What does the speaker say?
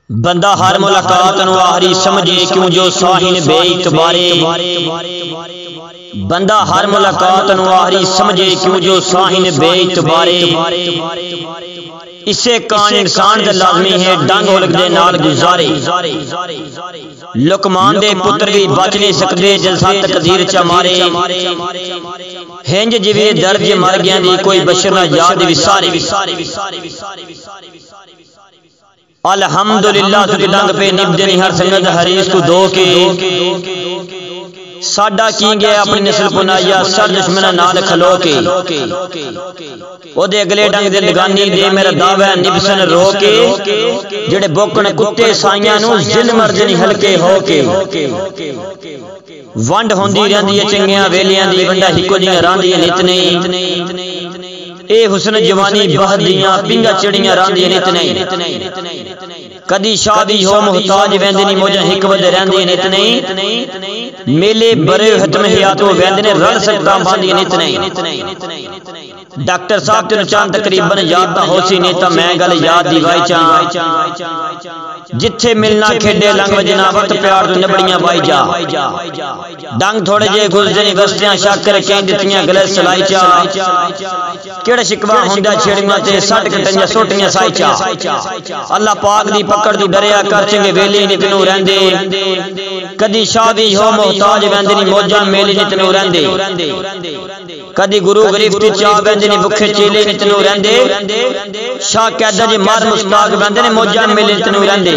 बंदा हर मुलाकात नु आखरी समझे क्यों जो साहिन बेइतबारे। बंदा हर मुलाकात नु आखरी समझे क्यों जो साहिन बेइतबारे। इसे कान इंसान दा लाजमी है डंग उलग दे नाल गुजारे। लुकमान दे पुत्र भी बच नहीं सकते जलसा तकदीर च मारे। हिंज जिवे दर्ज मर गया दी कोई बशर ना याद विसारे। अल्हम्दुलिल्लाह तुझे डंग पे निभदे नहीं हर संगत हरीस को दो के। साडा की गया अपनी नस्ल को नाया सर दुश्मना नाल खलो के। ओदे अगले डंग दे लगानी दे मेरा दावा निबसन रो के। जेड़े बोकण कुत्ते साइयां नु जिन मर्द नहीं हल्के हो के। वंड होंदी रहंदी है चंगियां वेलियां दी वंडा हिको जियां रांदियां नित नहीं। ए हुस्न जवानी बहदियां पिंगा चिड़ियां रांदियां नित नहीं। कदी शादी हो मुहताज वेंदे नहीं मौजा हिक वदे रहंदी नित नहीं। मेले बरे हतम हयात हो वेंदे ने रल सकता बांधी नित नहीं। डॉक्टर साहब तेन चांद तकरीबन याद ता होसी नहीं ता मैं गल याद दी वाई चा। जिथे मिलना खेडे लंग वजना वक्त प्यार तो निबड़ियां बाई जा। डंग थोड़े जे गुजरे नहीं वस्तियां शाकर कहीं दित्तियां गलत सलाई चा। केड़ा शिकवा हुंदा छेड़ियां ते सट कटनियां सोटियां साई चा। अल्लाह पाक दी पकड़ तू डरिया कर चंगे वेले नित नू रहंदे। कदी शादी हो मुहताज वेंदे नहीं मौजा मेले नित नू रहंदे। कदी गुरु गिरफ्त चा वेंदे नहीं भुखे चेले नित नू रहंदे। शाह कैदा जे मार मुस्ताक वेंदे ने मौजा मेले नित नू रहंदे।